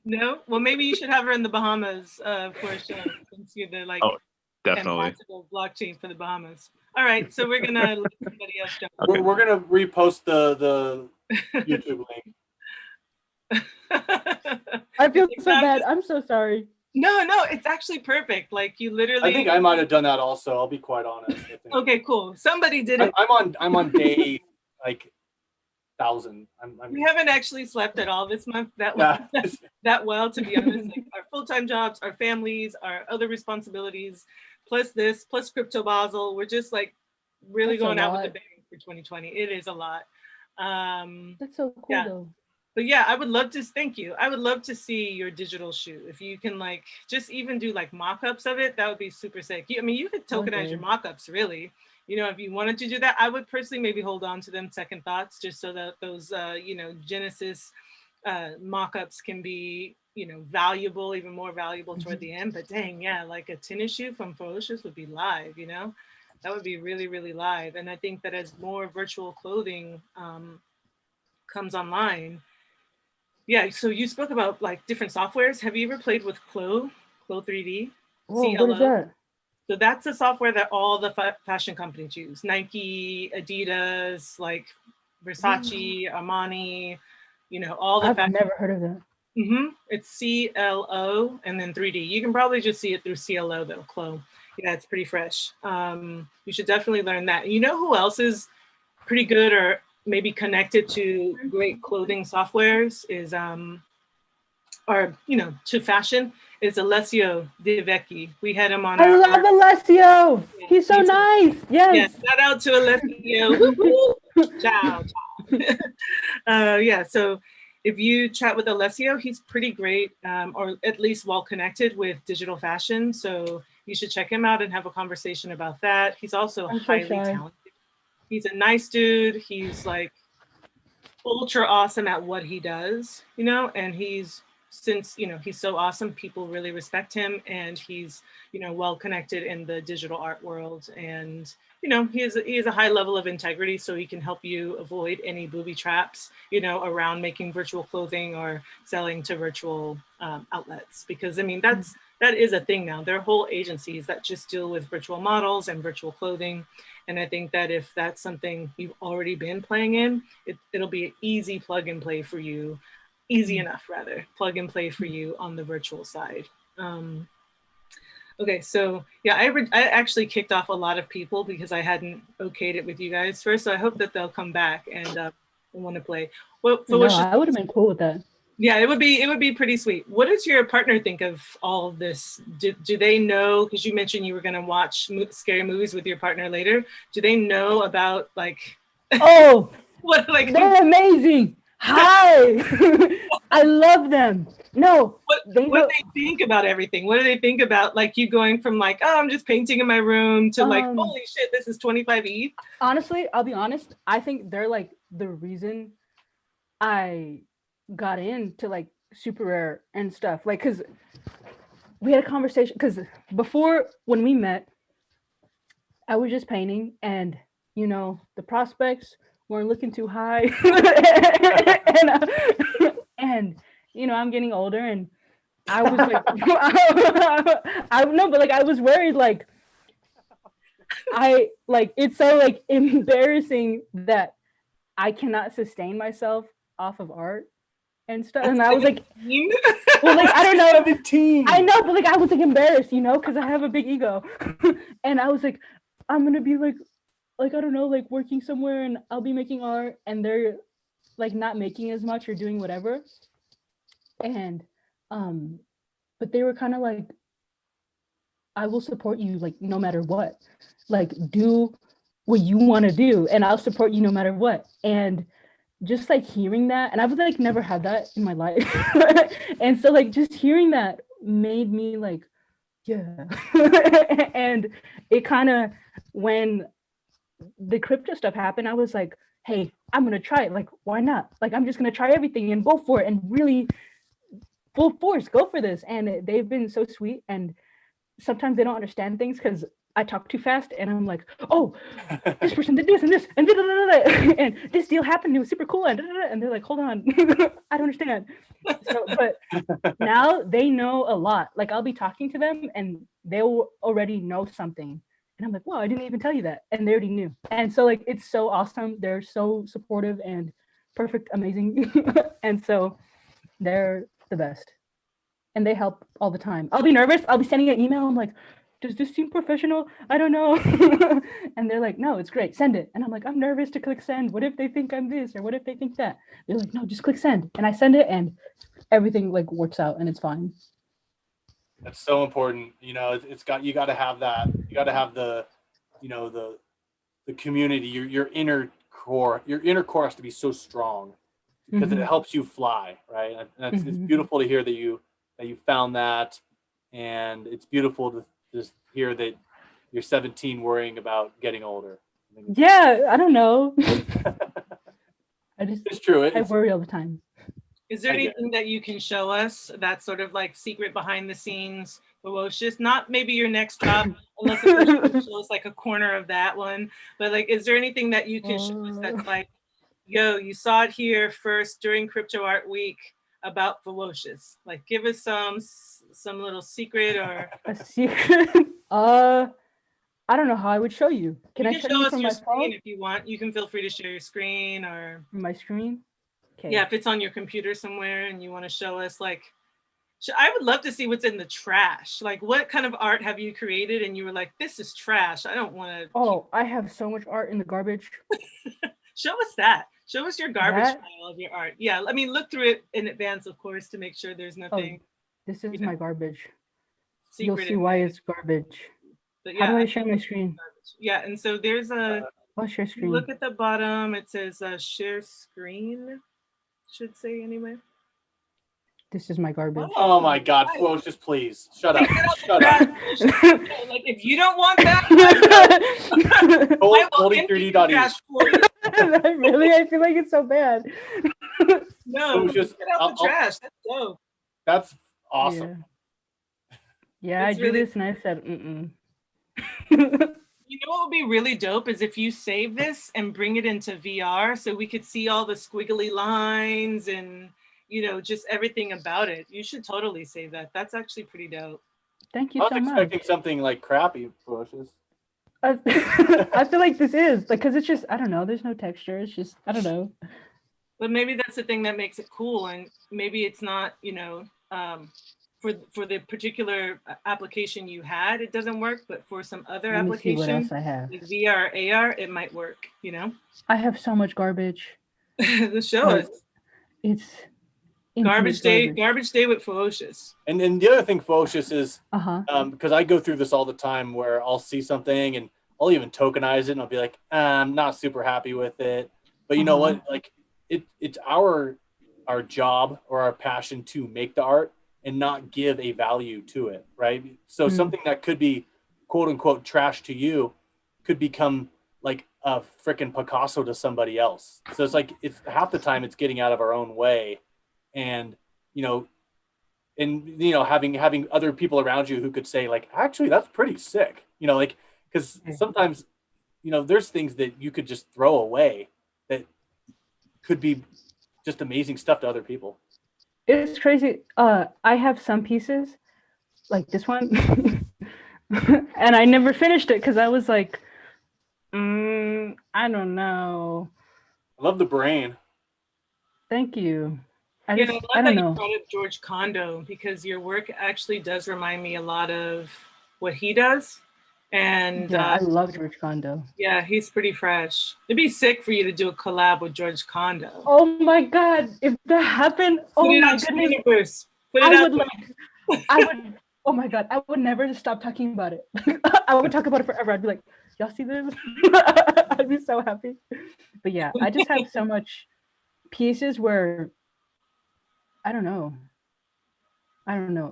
No? Well, maybe you should have her in the Bahamas for a show since you're the like. Definitely. and possible blockchain for the Bahamas. All right, so we're gonna let somebody else jump. We're gonna repost the YouTube link. I feel so bad. I'm so sorry. No, it's actually perfect. Like you literally. I think I might have done that also. I'll be quite honest. I think. Okay, cool. Somebody did it. I'm on day like 1,000. We haven't actually slept at all this month that well, to be honest. Like our full-time jobs, our families, our other responsibilities, plus this, plus Crypto Basel. We're just like really going out with a bang for 2020. It is a lot. That's so cool though. But yeah, I would love to thank you. I would love to see your digital shoe. If you can like just even do like mock-ups of it, that would be super sick. I mean, you could tokenize your mock-ups really. You know, if you wanted to do that, I would personally maybe hold on to them second thoughts, just so that those, you know, Genesis mock-ups can be, you know, valuable, even more valuable toward the end. But dang, yeah, like a tennis shoe from FEWOCiOUS would be live, you know? That would be really, really live. And I think that as more virtual clothing comes online, yeah, so you spoke about like different softwares. Have you ever played with Clo 3D? Whoa, what is that? So that's a software that all the fashion companies use. Nike, Adidas, like Versace, Armani, you know, all the I've never heard of that. It's CLO and then 3D. You can probably just see it through CLO though, Clo. Yeah, it's pretty fresh. You should definitely learn that. You know who else is pretty good or maybe connected to great clothing softwares is, or, you know, to fashion, is Alessio De Vecchi. We had him on. I love Alessio. He's so nice. Yes. Yeah, shout out to Alessio. Ciao. Yeah, so if you chat with Alessio, he's pretty great, or at least well connected with digital fashion. So you should check him out and have a conversation about that. He's also highly talented. He's a nice dude. He's like ultra awesome at what he does, you know, and since, you know, he's so awesome, people really respect him, and he's, you know, well connected in the digital art world, and, you know, he has a high level of integrity, so he can help you avoid any booby traps, you know, around making virtual clothing or selling to virtual outlets, because I mean, that is a thing now. There are whole agencies that just deal with virtual models and virtual clothing. And I think that if that's something you've already been playing in, it'll be an easy plug and play for you, easy enough rather, plug and play for you on the virtual side. Okay, so yeah, I actually kicked off a lot of people because I hadn't okayed it with you guys first. So I hope that they'll come back and want to play. Well, I would have been cool with that. Yeah, it would be pretty sweet. What does your partner think of all of this? Do they know, because you mentioned you were going to watch scary movies with your partner later. Do they know about like, oh, what, like, they're amazing. Hi. I love them. No, what do they think about everything? What do they think about like you going from like, oh, I'm just painting in my room to like, holy shit, this is 25E? Honestly, I'll be honest. I think they're like the reason I got into like super rare and stuff, like, because we had a conversation, because before, when we met, I was just painting, and you know, the prospects weren't looking too high. and you know, I'm getting older, and I was like I know, but like I was worried, like it's so like embarrassing that I cannot sustain myself off of art and stuff. And I was like, well, like, I don't know. 17. I know, but like, I was like embarrassed, you know, because I have a big ego. And I was like, I'm going to be like, I don't know, like working somewhere and I'll be making art and they're like not making as much or doing whatever. And, but they were kind of like, I will support you like no matter what. Like, do what you want to do and I'll support you no matter what. And just like hearing that, and I've like never had that in my life. And so like just hearing that made me like, yeah. And it kind of, when the crypto stuff happened, I was like, hey, I'm going to try it. Like, why not? Like, I'm just going to try everything and go for it and really full force, go for this. And they've been so sweet. And sometimes they don't understand things because I talk too fast and I'm like, oh, this person did this and this and and this deal happened. And it was super cool and they're like, hold on, I don't understand. So, but now they know a lot. Like I'll be talking to them and they'll already know something, and I'm like, wow, I didn't even tell you that, and they already knew. And so like it's so awesome. They're so supportive and perfect, amazing, and so they're the best. And they help all the time. I'll be nervous. I'll be sending an email. I'm like, does this seem professional? I don't know. And they're like, no, it's great. Send it. And I'm like, I'm nervous to click send. What if they think I'm this or what if they think that? They're like, no, just click send. And I send it and everything like works out and it's fine. That's so important. You got to have that. You got to have the community, your inner core. Your inner core has to be so strong because it helps you fly, right? And it's beautiful to hear that you found that, and it's beautiful to just hear that you're 17 worrying about getting older. Yeah, I don't know. It's true. I worry all the time. Is there anything that you can show us that's sort of like secret behind the scenes, FEWOCiOUS? Not maybe your next job, unless it shows like a corner of that one. But like, is there anything that you can show us that's like, yo, you saw it here first during Crypto Art Week about FEWOCiOUS? Like, give us some little secret or a secret. I don't know how I would show you. Can I show you from my phone? If you want, you can feel free to share your screen or my screen. Okay. Yeah, if it's on your computer somewhere and you want to show us, like, I would love to see what's in the trash. Like, what kind of art have you created and you were like, this is trash, I don't want to. Oh, I have so much art in the garbage. Show us that. Show us your garbage pile of your art. Yeah, I mean, look through it in advance, of course, to make sure there's nothing. Oh, this is my garbage. You'll see why it's garbage. But yeah, how do I share my screen? Yeah, and so there's a. I'll share screen. Look at the bottom. It says share screen. Should say anyway. This is my garbage. Oh my God, FEWOCiOUS, please shut up. Shut up. Like, if you don't want that, holding 3D.E. Really, I feel like it's so bad. No, just get out the trash. That's dope. That's awesome. Yeah, I drew this and I said, You know what would be really dope is if you save this and bring it into VR so we could see all the squiggly lines and, just everything about it. You should totally save that. That's actually pretty dope. Thank you so much. I was expecting something like crappy, FEWOCiOUS. I feel like this is, like, because it's just, I don't know, there's no texture. It's just, I don't know. But maybe that's the thing that makes it cool. And maybe it's not, for the particular application you had, it doesn't work, but for some other application, what else I have. Like VR, AR, it might work, I have so much garbage. Show us. It's garbage day with FEWOCiOUS. And then the other thing, FEWOCiOUS, is because I go through this all the time where I'll see something and I'll even tokenize it and I'll be like, I'm not super happy with it. But you know what? Like it's our job or our passion to make the art and not give a value to it, right? So something that could be quote unquote trash to you could become like a freaking Picasso to somebody else. So it's like, it's half the time it's getting out of our own way, and having other people around you who could say like, actually, that's pretty sick, like, because sometimes, there's things that you could just throw away that could be just amazing stuff to other people. It's crazy. I have some pieces like this one and I never finished it because I was like, I don't know. I love the brain. Thank you. I don't know. You brought up George Condo because your work actually does remind me a lot of what he does. And I love George Condo. Yeah, he's pretty fresh. It'd be sick for you to do a collab with George Condo. Oh my God. If that happened, oh my goodness. I would, oh my God, I would never stop talking about it. I would talk about it forever. I'd be like, y'all see this? I'd be so happy. But yeah, I just have so much pieces where, I don't know.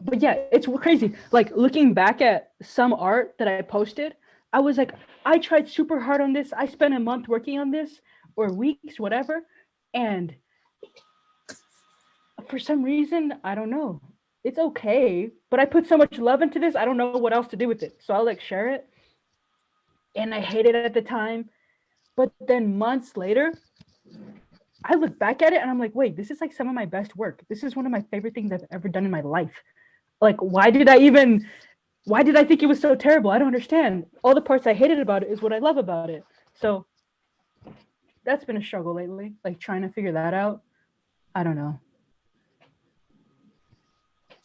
But yeah, it's crazy. Like looking back at some art that I posted, I was like, I tried super hard on this. I spent a month working on this, or weeks, whatever. And for some reason, I don't know. It's okay, but I put so much love into this. I don't know what else to do with it. So I'll like share it. and I hated it at the time. But then months later, I look back at it and I'm like, wait, this is like some of my best work. This is one of my favorite things I've ever done in my life. Like, why did I think it was so terrible? I don't understand. All the parts I hated about it is what I love about it. So that's been a struggle lately, like trying to figure that out. I don't know.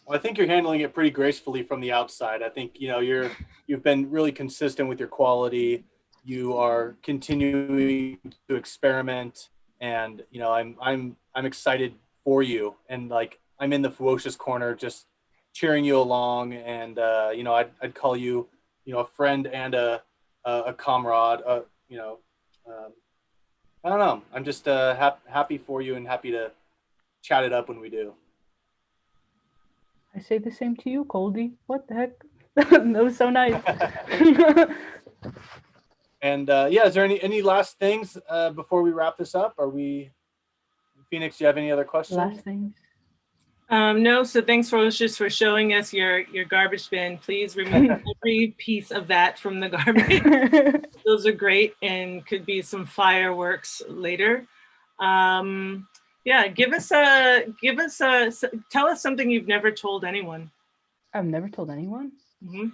Well, I think you're handling it pretty gracefully from the outside. I think, you've been really consistent with your quality. You are continuing to experiment, and I'm excited for you. And like, I'm in the FEWOCiOUS corner, just cheering you along. And I'd call you, a friend and a comrade. I don't know. I'm just happy for you and happy to chat it up when we do. I say the same to you, Coldy. What the heck? That was so nice. And is there any last things before we wrap this up? Phoenix, do you have any other questions? Last things. No, so thanks FEWOCiOUS for showing us your garbage bin. Please remove every piece of that from the garbage. Those are great and could be some fireworks later. Tell us something you've never told anyone. I've never told anyone? Mm-hmm.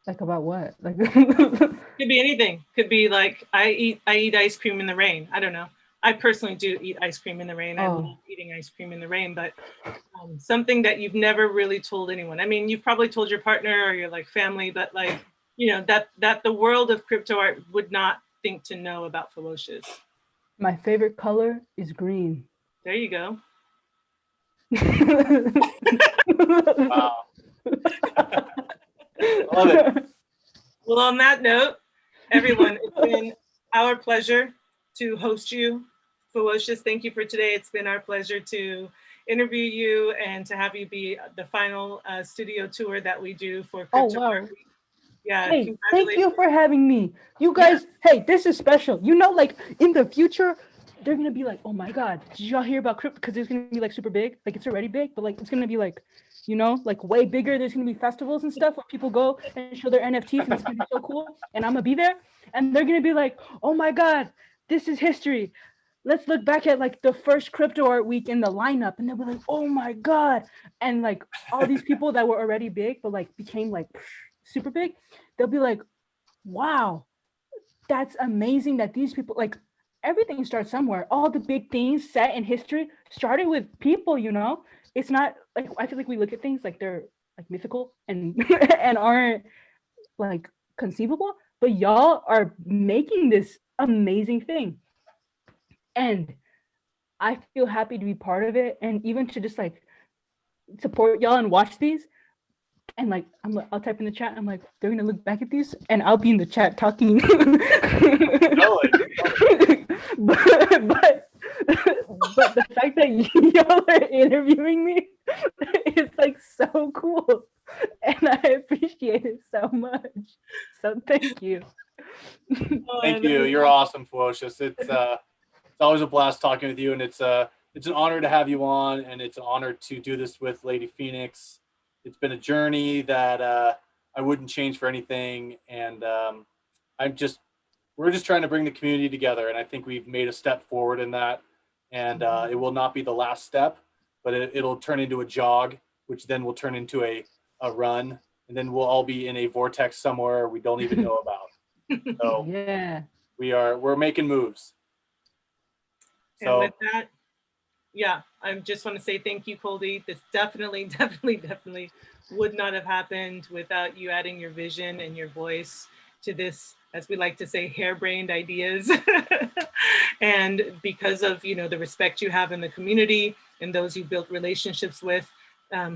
Like about what? Like could be anything. Could be like I eat ice cream in the rain. I don't know. I personally do eat ice cream in the rain. I love eating ice cream in the rain, but something that you've never really told anyone. I mean, you've probably told your partner or your like family, but like, that the world of crypto art would not think to know about FEWOCiOUS. My favorite color is green. There you go. Wow. Love it. Well, on that note, everyone, it's been our pleasure to host you. FEWOCiOUS, thank you for today. It's been our pleasure to interview you and to have you be the final studio tour that we do for Crypto Art Week. Yeah. Hey, thank you for having me. You guys, hey, this is special. Like in the future, they're gonna be like, oh my God, did y'all hear about crypto? Because it's gonna be like super big. Like it's already big, but like it's gonna be like, like way bigger. There's gonna be festivals and stuff where people go and show their NFTs, and it's gonna be so cool. And I'm gonna be there, and they're gonna be like, oh my God, this is history. Let's look back at like the first Crypto Art Week in the lineup, and they'll be like, oh my God. And like all these people that were already big, but like became like super big, they'll be like, wow, that's amazing that these people, like everything starts somewhere. All the big things set in history started with people, It's not like, I feel like we look at things like they're like mythical and and aren't like conceivable, but y'all are making this amazing thing. And I feel happy to be part of it, and even to just like support y'all and watch these. And like I'll type in the chat. I'm like, they're gonna look back at these, and I'll be in the chat talking. but the fact that y'all are interviewing me is like so cool, and I appreciate it so much. So thank you. Thank you. You're awesome, FEWOCiOUS. It's always a blast talking with you, and it's an honor to have you on, and it's an honor to do this with Lady Phoenix. It's been a journey that I wouldn't change for anything, and we're just trying to bring the community together, and I think we've made a step forward in that, and it will not be the last step, but it'll turn into a jog, which then will turn into a run, and then we'll all be in a vortex somewhere we don't even know about. So yeah, we're making moves. So and with that, I just want to say thank you, Coldy. This definitely would not have happened without you adding your vision and your voice to this, as we like to say, harebrained ideas. And because of, the respect you have in the community and those you built relationships with,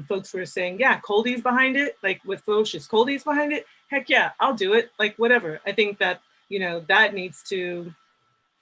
folks were saying, yeah, Coldy's behind it, like with FEWOCiOUS, Coldy's behind it. Heck yeah, I'll do it. Like whatever. I think that, that needs to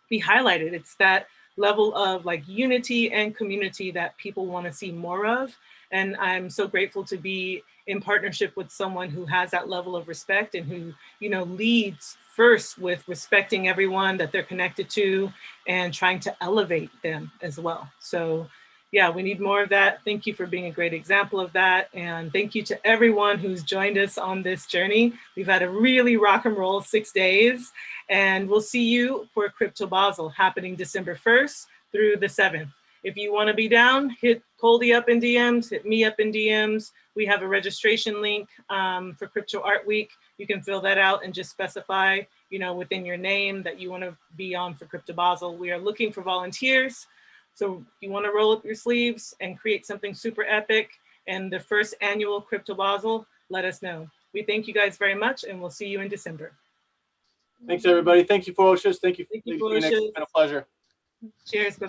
be highlighted. It's that level of like unity and community that people want to see more of. And I'm so grateful to be in partnership with someone who has that level of respect and who, leads first with respecting everyone that they're connected to and trying to elevate them as well. So, yeah, we need more of that. Thank you for being a great example of that. And thank you to everyone who's joined us on this journey. We've had a really rock and roll 6 days, and we'll see you for Crypto Basel happening December 1st through the 7th. If you want to be down, hit Coldy up in DMs, hit me up in DMs. We have a registration link for Crypto Art Week. You can fill that out and just specify, within your name that you want to be on for Crypto Basel. We are looking for volunteers. So if you want to roll up your sleeves and create something super epic and the first annual Crypto Basel, let us know. We thank you guys very much, and we'll see you in December. Thanks, everybody. Thank you, FEWOCiOUS. Thank you, Thank you, Phoenix. It's been a pleasure. Cheers.